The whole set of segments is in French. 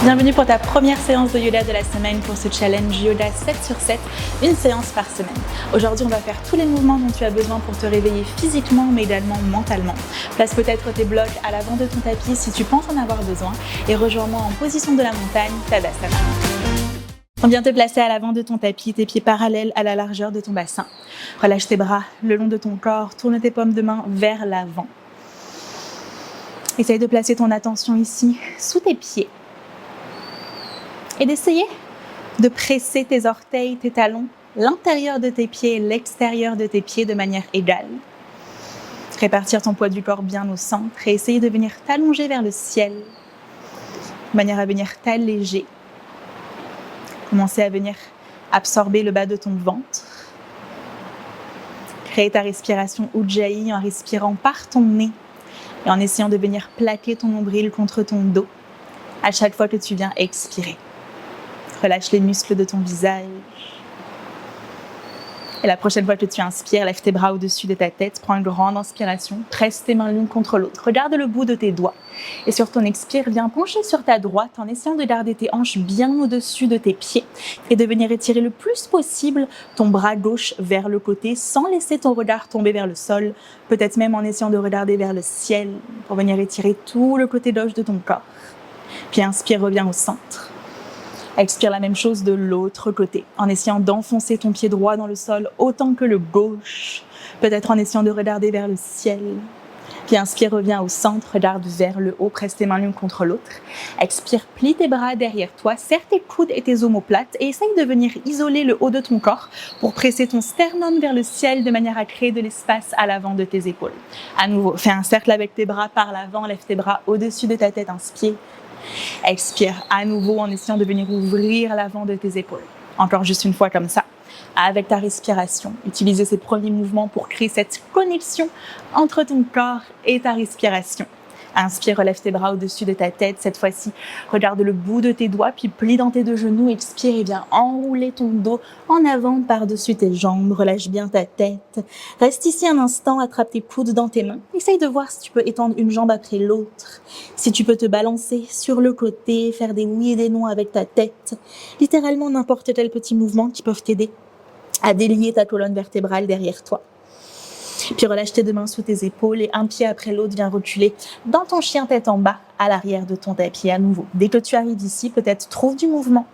Bienvenue pour ta première séance de yoga de la semaine pour ce challenge yoga 7 sur 7, une séance par semaine. Aujourd'hui, on va faire tous les mouvements dont tu as besoin pour te réveiller physiquement mais également mentalement. Place peut-être tes blocs à l'avant de ton tapis si tu penses en avoir besoin et rejoins-moi en position de la montagne, Tadasana. On vient te placer à l'avant de ton tapis, tes pieds parallèles à la largeur de ton bassin. Relâche tes bras le long de ton corps, tourne tes paumes de main vers l'avant. Essaye de placer ton attention ici, sous tes pieds. Et d'essayer de presser tes orteils, tes talons, l'intérieur de tes pieds et l'extérieur de tes pieds de manière égale. Répartir ton poids du corps bien au centre et essayer de venir t'allonger vers le ciel, de manière à venir t'alléger. Commencer à venir absorber le bas de ton ventre. Créer ta respiration Ujjayi en respirant par ton nez et en essayant de venir plaquer ton nombril contre ton dos à chaque fois que tu viens expirer. Relâche les muscles de ton visage. Et la prochaine fois que tu inspires, lève tes bras au-dessus de ta tête, prends une grande inspiration, presse tes mains l'une contre l'autre, regarde le bout de tes doigts. Et sur ton expire, viens pencher sur ta droite en essayant de garder tes hanches bien au-dessus de tes pieds et de venir étirer le plus possible ton bras gauche vers le côté sans laisser ton regard tomber vers le sol, peut-être même en essayant de regarder vers le ciel pour venir étirer tout le côté gauche de ton corps. Puis inspire, reviens au centre. Expire la même chose de l'autre côté, en essayant d'enfoncer ton pied droit dans le sol autant que le gauche, peut-être en essayant de regarder vers le ciel. Puis inspire, reviens au centre, regarde vers le haut, presse tes mains l'une contre l'autre. Expire, plie tes bras derrière toi, serre tes coudes et tes omoplates et essaye de venir isoler le haut de ton corps pour presser ton sternum vers le ciel de manière à créer de l'espace à l'avant de tes épaules. À nouveau, fais un cercle avec tes bras par l'avant, lève tes bras au-dessus de ta tête, inspire. Expire à nouveau en essayant de venir ouvrir l'avant de tes épaules. Encore juste une fois comme ça. Avec ta respiration, utilisez ces premiers mouvements pour créer cette connexion entre ton corps et ta respiration. Inspire, relève tes bras au-dessus de ta tête. Cette fois-ci, regarde le bout de tes doigts, puis plie dans tes deux genoux. Expire et viens enrouler ton dos en avant par-dessus tes jambes. Relâche bien ta tête. Reste ici un instant, attrape tes coudes dans tes mains. Essaye de voir si tu peux étendre une jambe après l'autre. Si tu peux te balancer sur le côté, faire des oui et des non avec ta tête. Littéralement n'importe quel petit mouvement qui peuvent t'aider à délier ta colonne vertébrale derrière toi. Puis relâche tes deux mains sous tes épaules et un pied après l'autre vient reculer dans ton chien tête en bas à l'arrière de ton tapis à nouveau. Dès que tu arrives ici, peut-être trouve du mouvement.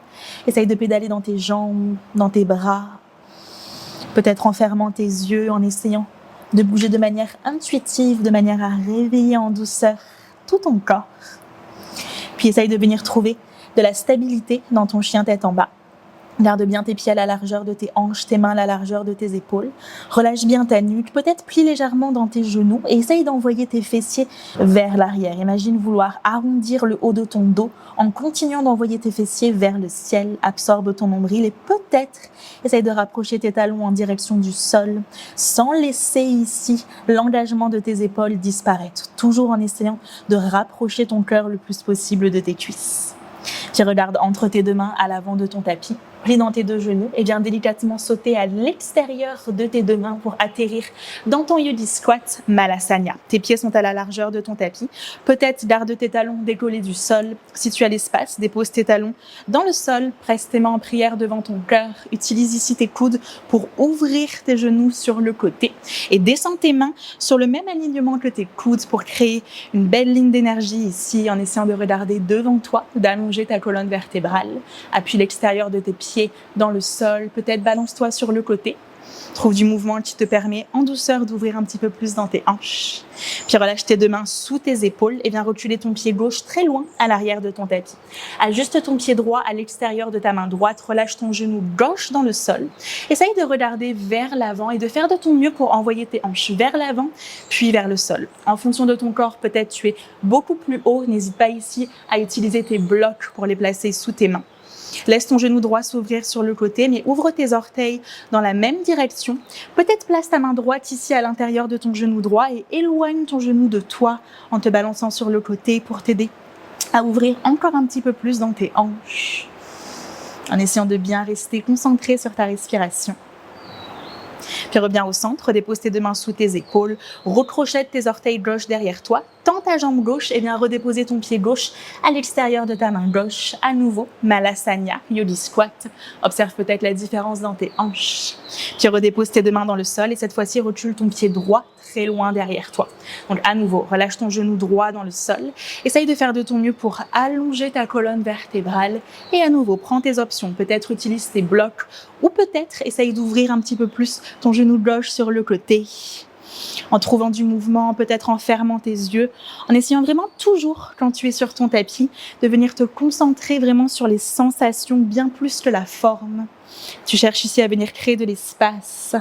Essaye de pédaler dans tes jambes, dans tes bras. Peut-être en fermant tes yeux, en essayant de bouger de manière intuitive, de manière à réveiller en douceur tout ton corps. Puis essaye de venir trouver de la stabilité dans ton chien tête en bas. Garde bien tes pieds à la largeur de tes hanches, tes mains à la largeur de tes épaules. Relâche bien ta nuque, peut-être plie légèrement dans tes genoux et essaye d'envoyer tes fessiers vers l'arrière. Imagine vouloir arrondir le haut de ton dos en continuant d'envoyer tes fessiers vers le ciel. Absorbe ton nombril et peut-être essaye de rapprocher tes talons en direction du sol sans laisser ici l'engagement de tes épaules disparaître. Toujours en essayant de rapprocher ton cœur le plus possible de tes cuisses. Puis regarde entre tes deux mains à l'avant de ton tapis. Plie dans tes deux genoux et viens délicatement sauter à l'extérieur de tes deux mains pour atterrir dans ton Yogi Squat Malasana. Tes pieds sont à la largeur de ton tapis. Peut-être garde tes talons décollés du sol. Si tu as l'espace, dépose tes talons dans le sol. Presse tes mains en prière devant ton cœur. Utilise ici tes coudes pour ouvrir tes genoux sur le côté. Et descends tes mains sur le même alignement que tes coudes pour créer une belle ligne d'énergie ici en essayant de regarder devant toi, d'allonger ta colonne vertébrale. Appuie l'extérieur de tes pieds dans le sol, peut-être balance-toi sur le côté. Trouve du mouvement qui te permet en douceur d'ouvrir un petit peu plus dans tes hanches. Puis relâche tes deux mains sous tes épaules et viens reculer ton pied gauche très loin à l'arrière de ton tapis. Ajuste ton pied droit à l'extérieur de ta main droite, relâche ton genou gauche dans le sol. Essaye de regarder vers l'avant et de faire de ton mieux pour envoyer tes hanches vers l'avant, puis vers le sol. En fonction de ton corps, peut-être tu es beaucoup plus haut, n'hésite pas ici à utiliser tes blocs pour les placer sous tes mains. Laisse ton genou droit s'ouvrir sur le côté, mais ouvre tes orteils dans la même direction. Peut-être place ta main droite ici à l'intérieur de ton genou droit et éloigne ton genou de toi en te balançant sur le côté pour t'aider à ouvrir encore un petit peu plus dans tes hanches. En essayant de bien rester concentré sur ta respiration. Puis reviens au centre, dépose tes deux mains sous tes épaules, recrochette tes orteils gauche derrière toi, tends ta jambe gauche et viens redéposer ton pied gauche à l'extérieur de ta main gauche. À nouveau, Malasana, Yogi Squat. Observe peut-être la différence dans tes hanches. Puis redépose tes deux mains dans le sol et cette fois-ci, recule ton pied droit très loin derrière toi. Donc à nouveau, relâche ton genou droit dans le sol. Essaye de faire de ton mieux pour allonger ta colonne vertébrale. Et à nouveau, prends tes options. Peut-être utilise tes blocs ou peut-être essaye d'ouvrir un petit peu plus ton genou gauche sur le côté. En trouvant du mouvement, peut-être en fermant tes yeux, en essayant vraiment toujours, quand tu es sur ton tapis, de venir te concentrer vraiment sur les sensations bien plus que la forme. Tu cherches ici à venir créer de l'espace.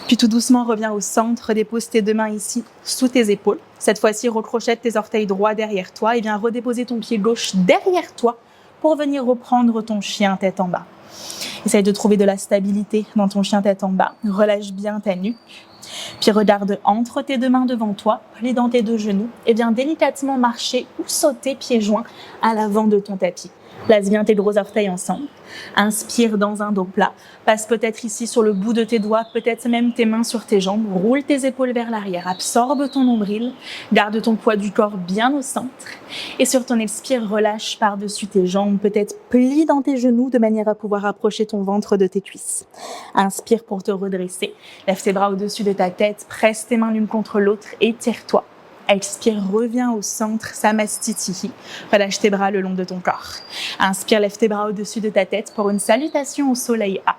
Puis tout doucement, reviens au centre, dépose tes deux mains ici sous tes épaules. Cette fois-ci, recrochette tes orteils droits derrière toi et viens redéposer ton pied gauche derrière toi pour venir reprendre ton chien tête en bas. Essaye de trouver de la stabilité dans ton chien tête en bas. Relâche bien ta nuque. Puis regarde entre tes deux mains devant toi, plie dans tes deux genoux et viens délicatement marcher ou sauter pieds joints à l'avant de ton tapis. Place bien tes gros orteils ensemble. Inspire dans un dos plat. Passe peut-être ici sur le bout de tes doigts, peut-être même tes mains sur tes jambes. Roule tes épaules vers l'arrière. Absorbe ton nombril. Garde ton poids du corps bien au centre. Et sur ton expire, relâche par-dessus tes jambes. Peut-être plie dans tes genoux de manière à pouvoir approcher ton ventre de tes cuisses. Inspire pour te redresser. Lève tes bras au-dessus de ta tête. Presse tes mains l'une contre l'autre. Étire-toi. Expire, reviens au centre, Samastitihi. Relâche tes bras le long de ton corps. Inspire, lève tes bras au-dessus de ta tête pour une salutation au soleil A.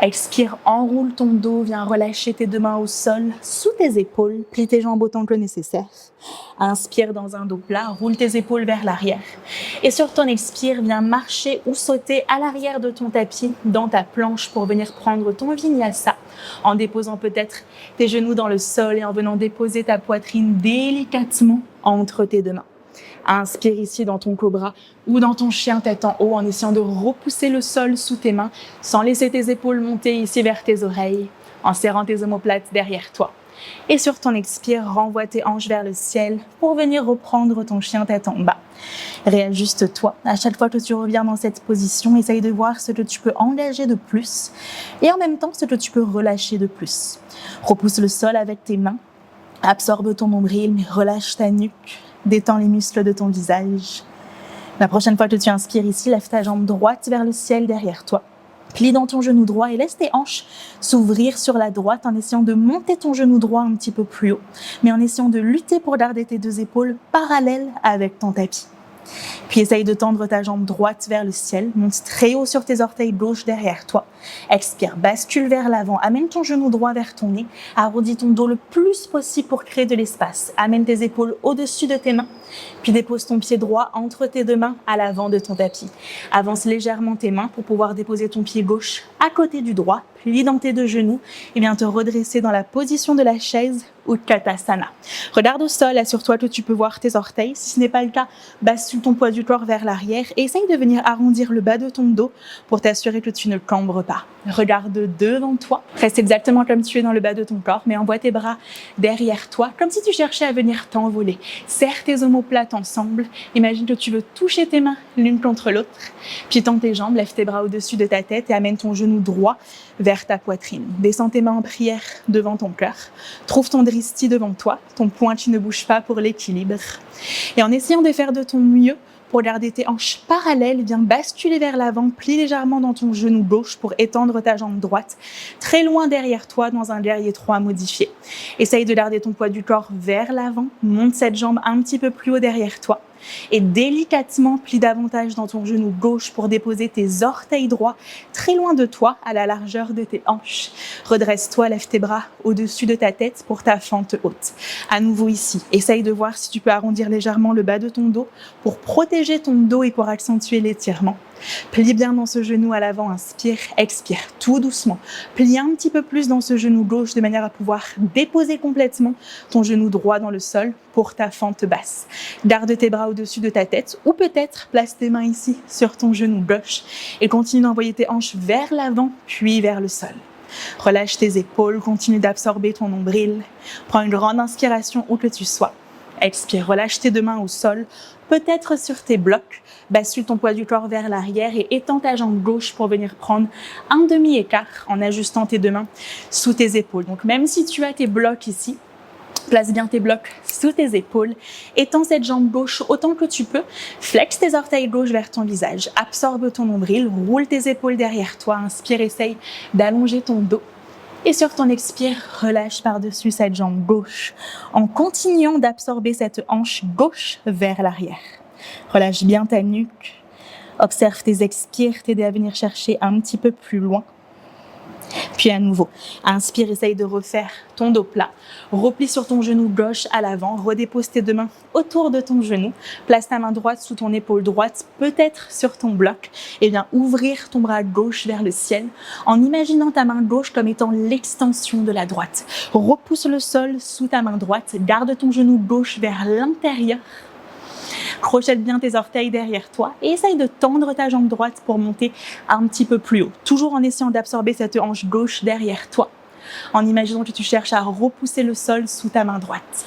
Expire, enroule ton dos, viens relâcher tes deux mains au sol, sous tes épaules, plie tes jambes autant que nécessaire. Inspire dans un dos plat, roule tes épaules vers l'arrière. Et sur ton expire, viens marcher ou sauter à l'arrière de ton tapis, dans ta planche pour venir prendre ton vinyasa, en déposant peut-être tes genoux dans le sol et en venant déposer ta poitrine délicatement entre tes deux mains. Inspire ici dans ton cobra ou dans ton chien tête en haut en essayant de repousser le sol sous tes mains sans laisser tes épaules monter ici vers tes oreilles, en serrant tes omoplates derrière toi. Et sur ton expire, renvoie tes hanches vers le ciel pour venir reprendre ton chien tête en bas. Réajuste-toi. À chaque fois que tu reviens dans cette position, essaye de voir ce que tu peux engager de plus et en même temps ce que tu peux relâcher de plus. Repousse le sol avec tes mains. Absorbe ton nombril, mais relâche ta nuque. Détends les muscles de ton visage. La prochaine fois que tu inspires ici, lève ta jambe droite vers le ciel derrière toi. Plie dans ton genou droit et laisse tes hanches s'ouvrir sur la droite en essayant de monter ton genou droit un petit peu plus haut, mais en essayant de lutter pour garder tes deux épaules parallèles avec ton tapis. Puis essaye de tendre ta jambe droite vers le ciel, monte très haut sur tes orteils gauche derrière toi. Expire, bascule vers l'avant, amène ton genou droit vers ton nez, arrondis ton dos le plus possible pour créer de l'espace. Amène tes épaules au-dessus de tes mains, puis dépose ton pied droit entre tes deux mains à l'avant de ton tapis. Avance légèrement tes mains pour pouvoir déposer ton pied gauche à côté du droit, plie dans tes deux genoux et viens te redresser dans la position de la chaise Utkatasana. Regarde au sol, assure-toi que tu peux voir tes orteils. Si ce n'est pas le cas, bascule ton poids du corps vers l'arrière et essaye de venir arrondir le bas de ton dos pour t'assurer que tu ne cambres pas. Regarde devant toi, reste exactement comme tu es dans le bas de ton corps, mais envoie tes bras derrière toi, comme si tu cherchais à venir t'envoler. Serre tes omoplates ensemble, imagine que tu veux toucher tes mains l'une contre l'autre, puis tends tes jambes, lève tes bras au-dessus de ta tête et amène ton genou droit vers ta poitrine. Descends tes mains en prière devant ton cœur, trouve ton dristi devant toi, ton poing qui ne bouge pas pour l'équilibre. Et en essayant de faire de ton mieux, pour garder tes hanches parallèles, viens basculer vers l'avant, plie légèrement dans ton genou gauche pour étendre ta jambe droite, très loin derrière toi dans un guerrier 3 modifié. Essaye de garder ton poids du corps vers l'avant, monte cette jambe un petit peu plus haut derrière toi et délicatement plie davantage dans ton genou gauche pour déposer tes orteils droits très loin de toi à la largeur de tes hanches. Redresse-toi, lève tes bras au-dessus de ta tête pour ta fente haute. À nouveau ici, essaye de voir si tu peux arrondir légèrement le bas de ton dos pour protéger ton dos et pour accentuer l'étirement. Plie bien dans ce genou à l'avant, inspire, expire tout doucement. Plie un petit peu plus dans ce genou gauche de manière à pouvoir déposer complètement ton genou droit dans le sol pour ta fente basse. Garde tes bras au-dessus de ta tête ou peut-être place tes mains ici sur ton genou gauche et continue d'envoyer tes hanches vers l'avant puis vers le sol. Relâche tes épaules, continue d'absorber ton nombril. Prends une grande inspiration où que tu sois. Expire, relâche tes deux mains au sol, peut-être sur tes blocs. Bascule ton poids du corps vers l'arrière et étends ta jambe gauche pour venir prendre un demi-écart en ajustant tes deux mains sous tes épaules. Donc même si tu as tes blocs ici, place bien tes blocs sous tes épaules, étends cette jambe gauche autant que tu peux, flexe tes orteils gauche vers ton visage, absorbe ton nombril, roule tes épaules derrière toi, inspire, essaye d'allonger ton dos. Et sur ton expire, relâche par-dessus cette jambe gauche en continuant d'absorber cette hanche gauche vers l'arrière. Relâche bien ta nuque, observe tes expires, t'aider à venir chercher un petit peu plus loin. Puis à nouveau, inspire, essaye de refaire ton dos plat. Replie sur ton genou gauche à l'avant, redépose tes deux mains autour de ton genou. Place ta main droite sous ton épaule droite, peut-être sur ton bloc. Et bien ouvrir ton bras gauche vers le ciel en imaginant ta main gauche comme étant l'extension de la droite. Repousse le sol sous ta main droite, garde ton genou gauche vers l'intérieur. Crochette bien tes orteils derrière toi et essaye de tendre ta jambe droite pour monter un petit peu plus haut. Toujours en essayant d'absorber cette hanche gauche derrière toi, en imaginant que tu cherches à repousser le sol sous ta main droite.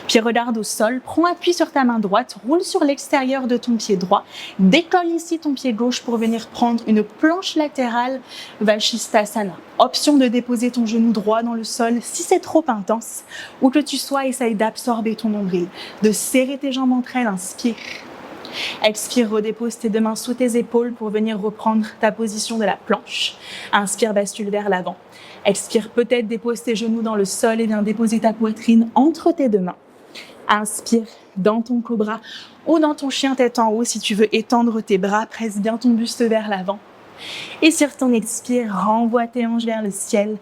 Puis regarde au sol, prends appui sur ta main droite, roule sur l'extérieur de ton pied droit, décolle ici ton pied gauche pour venir prendre une planche latérale Vashisthasana. Option de déposer ton genou droit dans le sol si c'est trop intense, ou que tu sois, essaye d'absorber ton nombril, de serrer tes jambes entre elles, inspire. Expire, redépose tes deux mains sous tes épaules pour venir reprendre ta position de la planche. Inspire, bascule vers l'avant. Expire, peut-être dépose tes genoux dans le sol et viens déposer ta poitrine entre tes deux mains. Inspire dans ton cobra ou dans ton chien tête en haut si tu veux étendre tes bras, presse bien ton buste vers l'avant. Et sur ton expire, renvoie tes hanches vers le ciel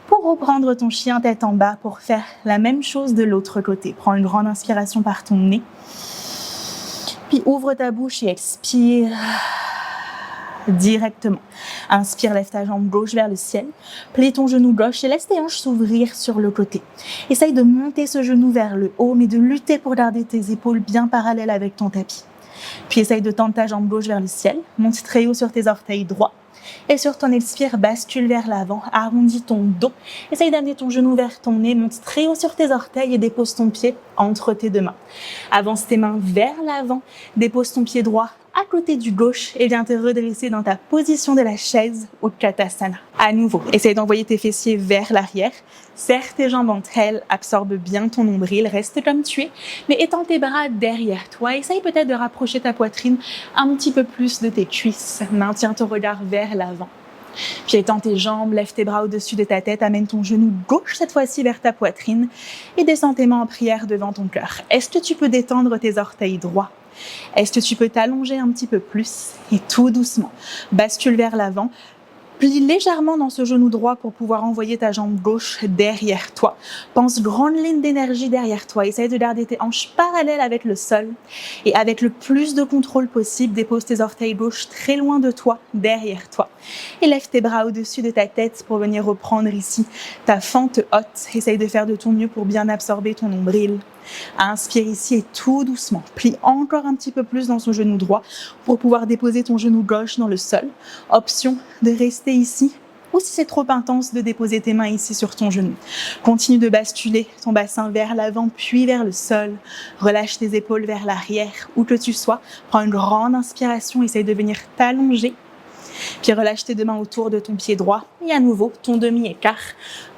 pour reprendre ton chien tête en bas pour faire la même chose de l'autre côté. Prends une grande inspiration par ton nez. Puis ouvre ta bouche et expire directement. Inspire, lève ta jambe gauche vers le ciel. Plie ton genou gauche et laisse tes hanches s'ouvrir sur le côté. Essaye de monter ce genou vers le haut, mais de lutter pour garder tes épaules bien parallèles avec ton tapis. Puis essaye de tendre ta jambe gauche vers le ciel. Monte très haut sur tes orteils droits. Et sur ton expire, bascule vers l'avant, arrondis ton dos. Essaye d'amener ton genou vers ton nez, monte très haut sur tes orteils et dépose ton pied entre tes deux mains. Avance tes mains vers l'avant, dépose ton pied droit à côté du gauche et viens te redresser dans ta position de la chaise au Utkatasana. À nouveau, essaye d'envoyer tes fessiers vers l'arrière, serre tes jambes entre elles, absorbe bien ton nombril, reste comme tu es, mais étends tes bras derrière toi. Essaye peut-être de rapprocher ta poitrine un petit peu plus de tes cuisses. Maintiens ton regard vers l'avant. Puis étends tes jambes, lève tes bras au-dessus de ta tête, amène ton genou gauche cette fois-ci vers ta poitrine et descends tes mains en prière devant ton cœur. Est-ce que tu peux détendre tes orteils droits? Est-ce que tu peux t'allonger un petit peu plus? Et tout doucement, bascule vers l'avant. Plie légèrement dans ce genou droit pour pouvoir envoyer ta jambe gauche derrière toi. Pense grande ligne d'énergie derrière toi. Essaye de garder tes hanches parallèles avec le sol. Et avec le plus de contrôle possible, dépose tes orteils gauche très loin de toi, derrière toi. Et lève tes bras au-dessus de ta tête pour venir reprendre ici ta fente haute. Essaye de faire de ton mieux pour bien absorber ton nombril. Inspire ici et tout doucement. Plie encore un petit peu plus dans son genou droit pour pouvoir déposer ton genou gauche dans le sol. Option de rester ici ou si c'est trop intense de déposer tes mains ici sur ton genou. Continue de basculer ton bassin vers l'avant puis vers le sol. Relâche tes épaules vers l'arrière où que tu sois. Prends une grande inspiration, essaye de venir t'allonger. Puis relâche tes deux mains autour de ton pied droit et à nouveau ton demi-écart.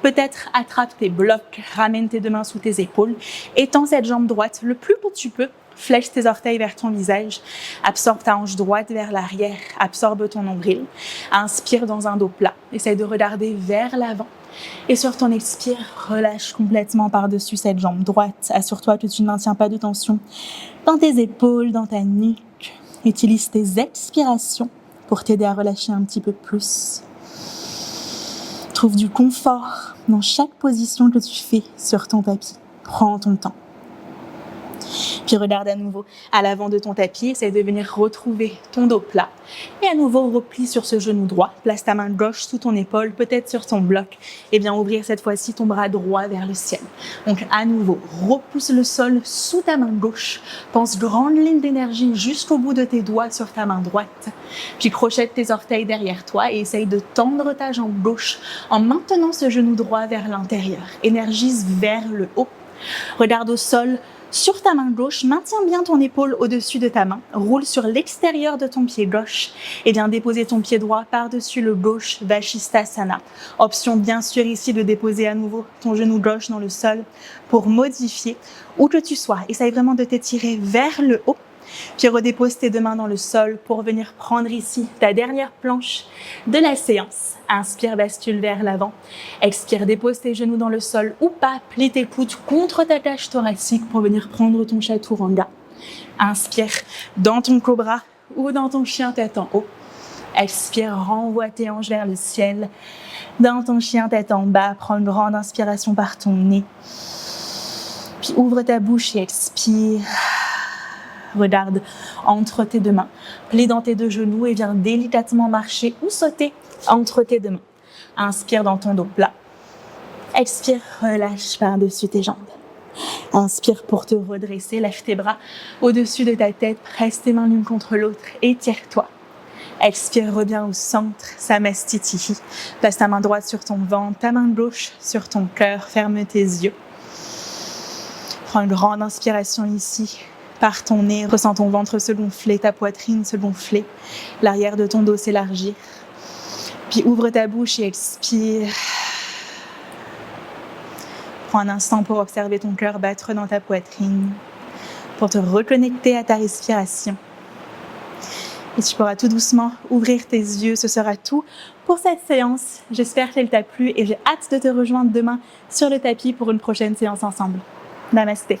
Peut-être attrape tes blocs, ramène tes deux mains sous tes épaules, étends cette jambe droite le plus que tu peux, flèche tes orteils vers ton visage, absorbe ta hanche droite vers l'arrière, absorbe ton nombril, inspire dans un dos plat, essaye de regarder vers l'avant. Et sur ton expire, relâche complètement par-dessus cette jambe droite. Assure-toi que tu ne maintiens pas de tension dans tes épaules, dans ta nuque. Utilise tes expirations pour t'aider à relâcher un petit peu plus. Trouve du confort dans chaque position que tu fais sur ton tapis. Prends ton temps. Puis regarde à nouveau à l'avant de ton tapis, essaie de venir retrouver ton dos plat. Et à nouveau, replie sur ce genou droit, place ta main gauche sous ton épaule, peut-être sur ton bloc, et bien ouvrir cette fois-ci ton bras droit vers le ciel. Donc à nouveau, repousse le sol sous ta main gauche, pense grande ligne d'énergie jusqu'au bout de tes doigts sur ta main droite, puis crochette tes orteils derrière toi et essaye de tendre ta jambe gauche en maintenant ce genou droit vers l'intérieur. Énergise vers le haut. Regarde au sol, Sur ta main gauche, maintiens bien ton épaule au-dessus de ta main. Roule sur l'extérieur de ton pied gauche et viens déposer ton pied droit par-dessus le gauche, Vashisthasana. Option bien sûr ici de déposer à nouveau ton genou gauche dans le sol pour modifier où que tu sois. Essaye vraiment de t'étirer vers le haut. Puis redépose tes deux mains dans le sol pour venir prendre ici ta dernière planche de la séance. Inspire, bascule vers l'avant. Expire, dépose tes genoux dans le sol ou pas. Plie tes coudes contre ta cage thoracique pour venir prendre ton chaturanga. Inspire dans ton cobra ou dans ton chien tête en haut. Expire, renvoie tes hanches vers le ciel. Dans ton chien tête en bas, prends une grande inspiration par ton nez. Puis ouvre ta bouche et expire. Regarde entre tes deux mains, plie dans tes deux genoux et viens délicatement marcher ou sauter entre tes deux mains. Inspire dans ton dos plat. Expire, relâche par-dessus tes jambes. Inspire pour te redresser, lève tes bras au-dessus de ta tête, presse tes mains l'une contre l'autre, étire-toi. Expire, reviens au centre, Samastitihi. Place ta main droite sur ton ventre, ta main gauche sur ton cœur, ferme tes yeux. Prends une grande inspiration ici. Par ton nez, ressens ton ventre se gonfler, ta poitrine se gonfler, l'arrière de ton dos s'élargir. Puis ouvre ta bouche et expire. Prends un instant pour observer ton cœur battre dans ta poitrine, pour te reconnecter à ta respiration. Et tu pourras tout doucement ouvrir tes yeux. Ce sera tout pour cette séance. J'espère qu'elle t'a plu et j'ai hâte de te rejoindre demain sur le tapis pour une prochaine séance ensemble. Namasté.